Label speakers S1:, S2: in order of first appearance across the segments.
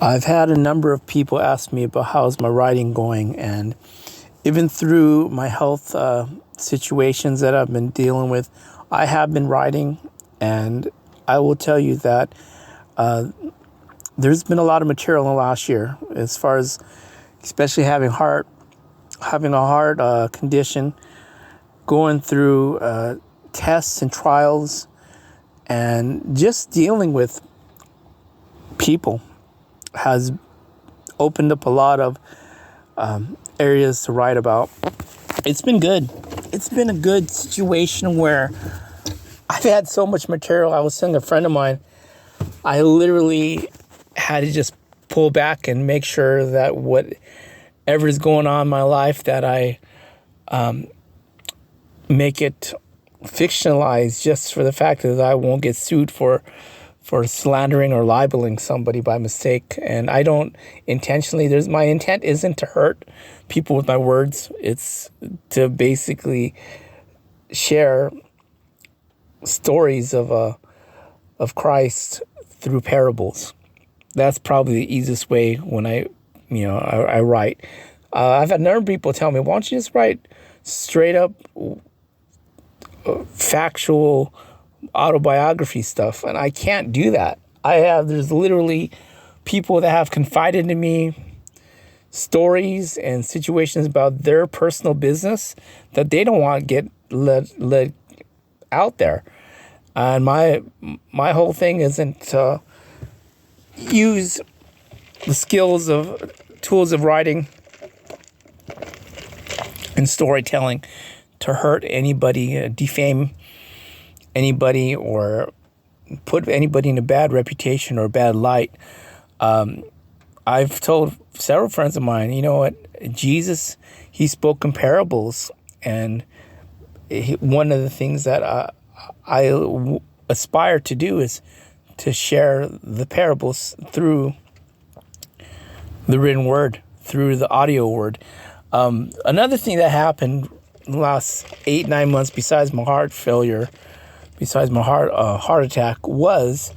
S1: I've had a number of people ask me about how's my writing going, and even through my health situations that I've been dealing with, I have been writing, and I will tell you that there's been a lot of material in the last year, as far as especially having a heart condition, going through tests and trials, and just dealing with people has opened up a lot of areas to write about. It's been good. It's been a good situation where I've had so much material. I was telling a friend of mine, I literally had to just pull back and make sure that whatever is going on in my life, that I make it fictionalized, just for the fact that I won't get sued for slandering or libeling somebody by mistake. And I don't intentionally, my intent isn't to hurt people with my words. It's to basically share stories of Christ through parables. That's probably the easiest way when I write. I've had a number of people tell me, why don't you just write straight up factual autobiography stuff? And I can't do that. There's literally people that have confided in me stories and situations about their personal business that they don't want to get let out there. And my whole thing isn't to use the tools of writing and storytelling to hurt anybody, defame anybody, or put anybody in a bad reputation or bad light. I've told several friends of mine, you know what, Jesus, he spoke in parables, and one of the things that I aspire to do is to share the parables through the written word, through the audio word. Another thing that happened in the last 8-9 months, besides my heart failure, besides my heart attack, was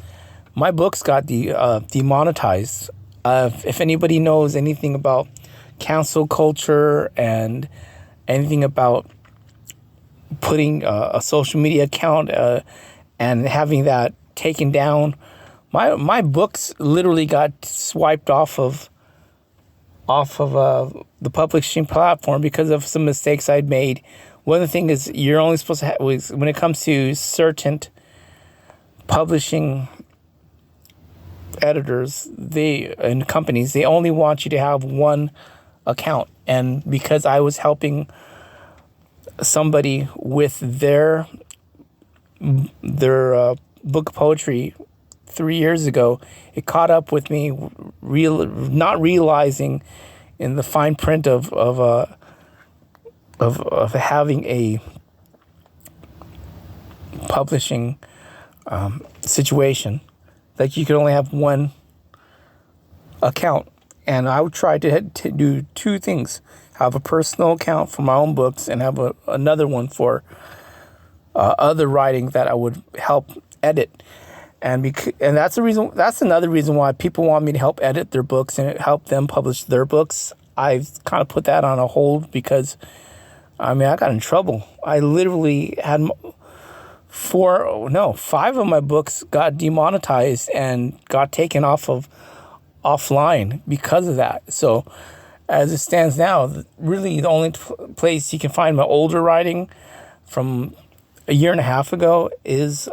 S1: my books got demonetized. If anybody knows anything about cancel culture and anything about putting a social media account and having that taken down, my books literally got swiped off of the publishing platform because of some mistakes I'd made. One of the things is, you're only supposed to when it comes to certain publishing editors, and companies, they only want you to have one account. And because I was helping somebody with their book of poetry 3 years ago, it caught up with me, not realizing in the fine print of having a publishing situation, that you could only have one account. And I would try to do two things: have a personal account for my own books, and have another one for other writing that I would help edit. And that's another reason why people want me to help edit their books and help them publish their books. I've kind of put that on a hold because, I got in trouble. I literally had 5 of my books got demonetized and got taken offline because of that. So as it stands now, really the only place you can find my older writing from a year and a half ago is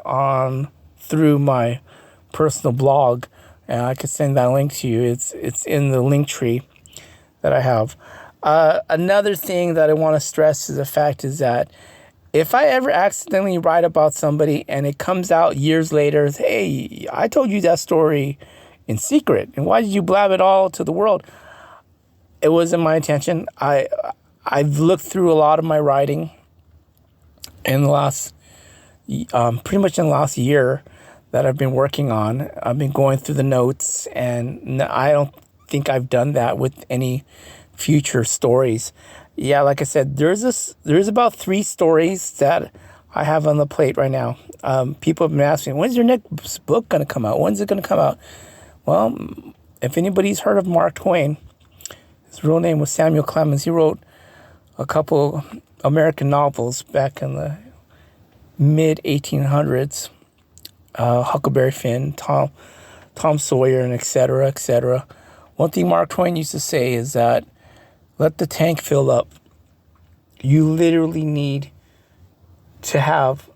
S1: through my personal blog, and I could send that link to you. It's in the link tree that I have. Another thing that I want to stress is the fact is that if I ever accidentally write about somebody and it comes out years later, hey, I told you that story in secret, and why did you blab it all to the world? It wasn't my intention. I've looked through a lot of my writing in the last, pretty much in the last year that I've been working on. I've been going through the notes, and I don't think I've done that with any future stories. Yeah, like I said, there's about 3 stories that I have on the plate right now. People have been asking, when's your next book going to come out? When's it going to come out? Well, if anybody's heard of Mark Twain, his real name was Samuel Clemens. He wrote a couple American novels back in the mid 1800s. Huckleberry Finn, Tom Sawyer, and et cetera, et cetera. One thing Mark Twain used to say is that let the tank fill up. You literally need to have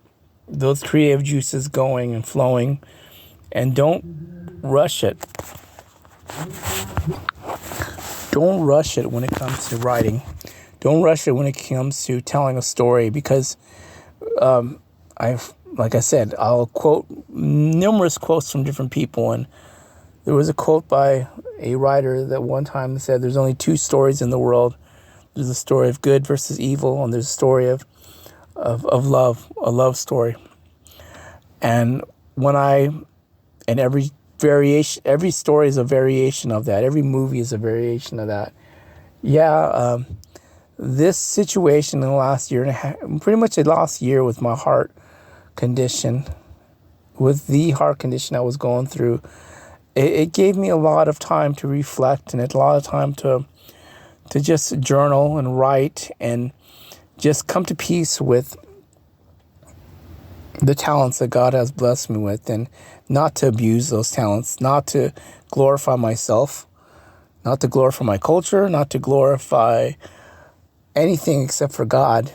S1: those creative juices going and flowing, and don't rush it. Don't rush it when it comes to writing. Don't rush it when it comes to telling a story, because like I said, I'll quote numerous quotes from different people, and there was a quote by a writer that one time said there's only two stories in the world. There's a story of good versus evil, and there's a story of love, a love story. And every story is a variation of that. Every movie is a variation of that. Yeah, this situation in the last year and a half, pretty much the last year with my heart condition, with the heart condition I was going through, it gave me a lot of time to reflect, and a lot of time to just journal and write and just come to peace with the talents that God has blessed me with, and not to abuse those talents, not to glorify myself, not to glorify my culture, not to glorify anything except for God.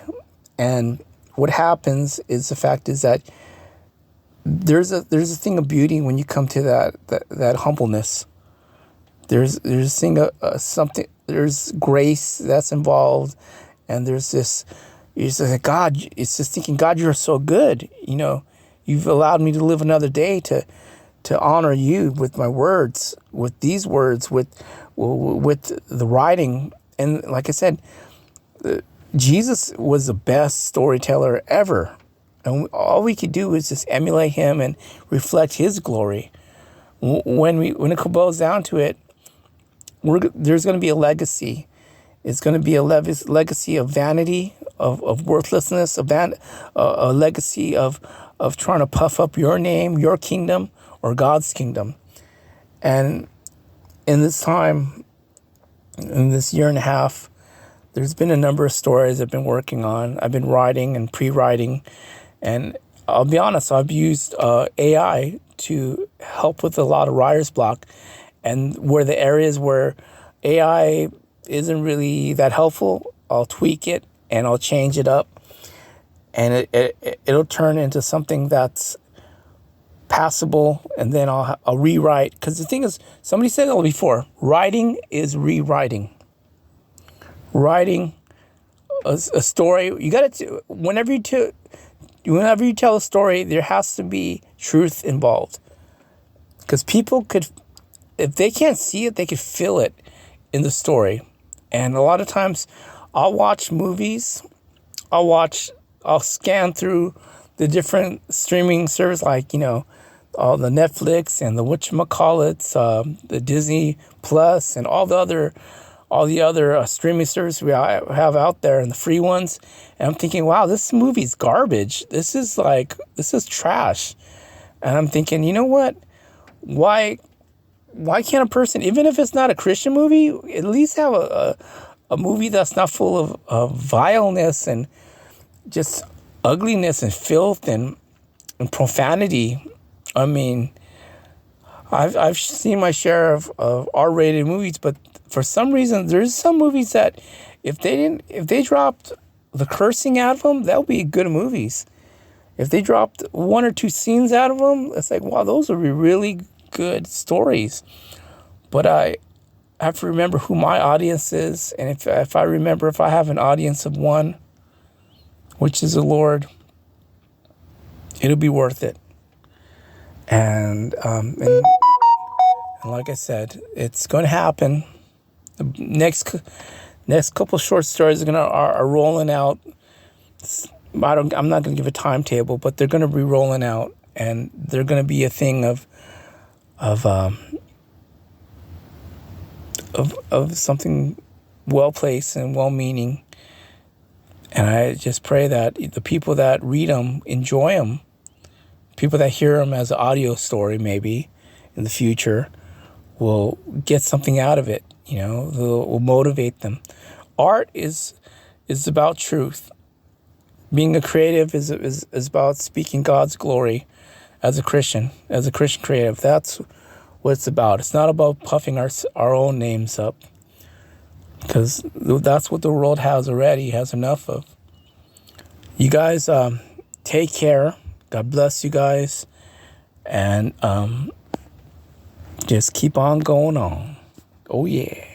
S1: And what happens is the fact is that there's a thing of beauty when you come to that humbleness. There's a thing of something. There's grace that's involved, and there's this. It's like God. It's just thinking, God, you're so good. You know, you've allowed me to live another day to honor you with my words, with these words, with the writing. And like I said, Jesus was the best storyteller ever. And all we could do is just emulate him and reflect his glory. When it boils down to it, there's going to be a legacy. It's going to be a legacy of vanity, of worthlessness, a legacy of trying to puff up your name, your kingdom, or God's kingdom. And in this time, in this year and a half, there's been a number of stories I've been working on. I've been writing and pre-writing. And I'll be honest, I've used AI to help with a lot of writer's block. And where the areas where AI isn't really that helpful, I'll tweak it and I'll change it up. And it'll turn into something that's passable, and then I'll rewrite. Because the thing is, somebody said it before, writing is rewriting. Writing a story, you got to, whenever you tell a story, there has to be truth involved. Because people could, if they can't see it, they could feel it in the story. And a lot of times I'll watch movies, I'll scan through the different streaming services, like, all the Netflix and the whatchamacallits, the Disney Plus, and all the other streaming services we have out there, and the free ones. And I'm thinking, wow, this movie's garbage. This is trash. And I'm thinking, you know what? Why can't a person, even if it's not a Christian movie, at least have a movie that's not full of vileness and just ugliness and filth and profanity? I mean, I've seen my share of R-rated movies, but for some reason, there's some movies that if they dropped the cursing out of them, that would be good movies. If they dropped one or two scenes out of them, it's like, wow, those would be really good stories. But I have to remember who my audience is, and if I have an audience of one, which is the Lord, it'll be worth it. And like I said, it's going to happen. The next couple short stories are rolling out. I'm not going to give a timetable, but they're going to be rolling out, and they're going to be a thing of something well placed and well meaning. And I just pray that the people that read them enjoy them. People that hear them as an audio story, maybe in the future, will get something out of it. Will motivate them. Art is about truth. Being a creative is about speaking God's glory as a Christian creative. That's what it's about. It's not about puffing our own names up, because that's what the world has already, has enough of. You guys, take care. God bless you guys. And just keep on going on. Oh, yeah.